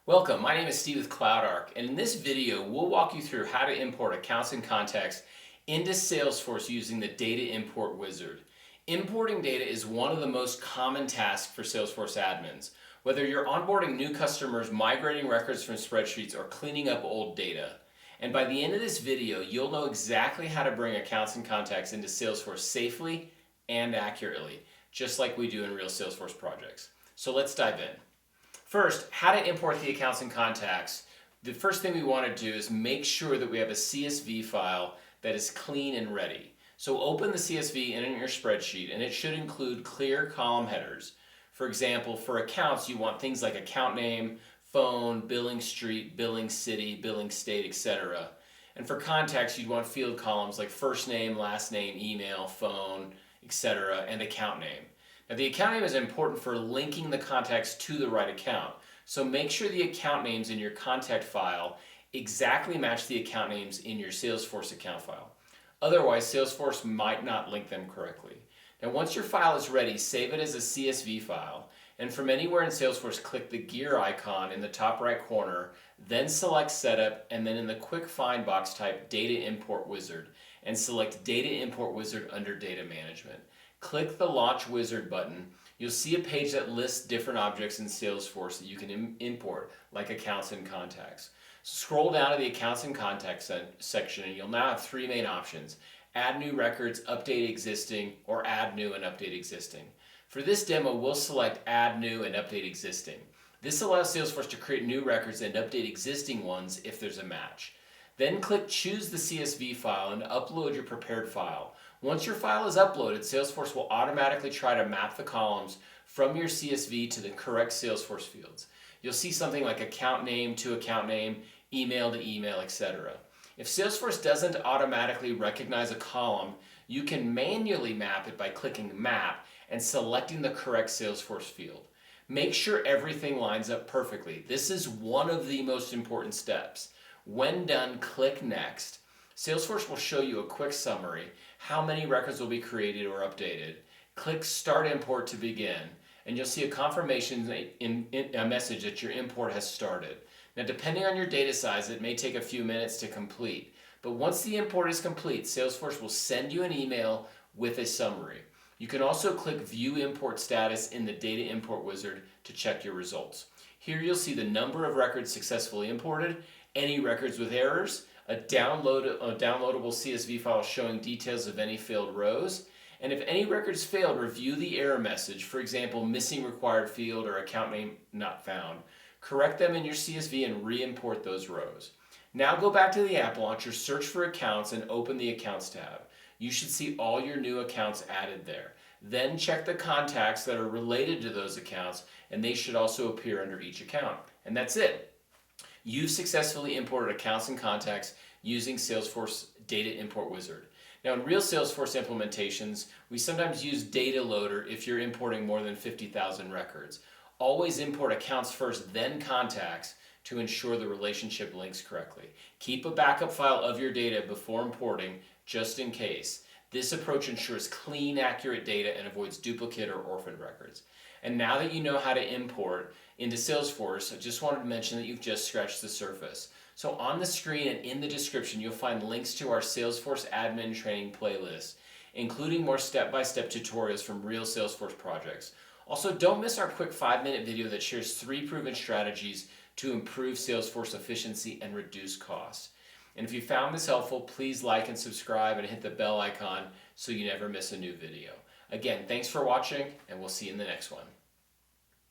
Welcome, my name is Steve with CloudArc, and in this video we'll walk you through how to import accounts and contacts into Salesforce using the Data Import Wizard. Importing data is one of the most common tasks for Salesforce admins. Whether you're onboarding new customers, migrating records from spreadsheets, or cleaning up old data. And by the end of this video, you'll know exactly how to bring accounts and contacts into Salesforce safely and accurately, just like we do in real Salesforce projects. So let's dive in. First, how to import the accounts and contacts. The first thing we want to do is make sure that we have a CSV file that is clean and ready. So open the CSV in your spreadsheet, and it should include clear column headers. For example, for accounts, you want things like account name, phone, billing street, billing city, billing state, etc. And for contacts, you'd want field columns like first name, last name, email, phone, etc., and account name. Now, the account name is important for linking the contacts to the right account. So make sure the account names in your contact file exactly match the account names in your Salesforce account file. Otherwise, Salesforce might not link them correctly. Now, once your file is ready, save it as a CSV file. And from anywhere in Salesforce, click the gear icon in the top right corner, then select Setup, and then in the Quick Find box type Data Import Wizard, and select Data Import Wizard under Data Management. Click the Launch Wizard button. You'll see a page that lists different objects in Salesforce that you can import, like accounts and contacts. Scroll down to the Accounts and Contacts section, and you'll now have three main options: Add New Records, Update Existing, or Add New and Update Existing. For this demo, we'll select Add New and Update Existing. This allows Salesforce to create new records and update existing ones if there's a match. Then click Choose the CSV file and upload your prepared file. Once your file is uploaded, Salesforce will automatically try to map the columns from your CSV to the correct Salesforce fields. You'll see something like account name to account name, email to email, etc. If Salesforce doesn't automatically recognize a column, you can manually map it by clicking Map and selecting the correct Salesforce field. Make sure everything lines up perfectly. This is one of the most important steps. When done, click Next. Salesforce will show you a quick summary, how many records will be created or updated. Click Start Import to begin, and you'll see a confirmation a message that your import has started. Now, depending on your data size, it may take a few minutes to complete, but once the import is complete, Salesforce will send you an email with a summary. You can also click View Import Status in the Data Import Wizard to check your results. Here you'll see the number of records successfully imported, any records with errors, a downloadable CSV file showing details of any failed rows, and if any records failed, review the error message, for example, missing required field or account name not found. Correct them in your CSV and re-import those rows. Now go back to the app launcher, search for accounts, and open the Accounts tab. You should see all your new accounts added there. Then check the contacts that are related to those accounts, and they should also appear under each account. And that's it. You've successfully imported accounts and contacts using Salesforce Data Import Wizard. Now, in real Salesforce implementations, we sometimes use Data Loader if you're importing more than 50,000 records. Always import accounts first, then contacts to ensure the relationship links correctly. Keep a backup file of your data before importing, just in case. This approach ensures clean, accurate data and avoids duplicate or orphaned records. And now that you know how to import into Salesforce, I just wanted to mention that you've just scratched the surface. So on the screen and in the description, you'll find links to our Salesforce admin training playlist, including more step-by-step tutorials from real Salesforce projects. Also, don't miss our quick 5-minute video that shares 3 proven strategies to improve Salesforce efficiency and reduce costs. And if you found this helpful, please like and subscribe and hit the bell icon so you never miss a new video. Again, thanks for watching, and we'll see you in the next one.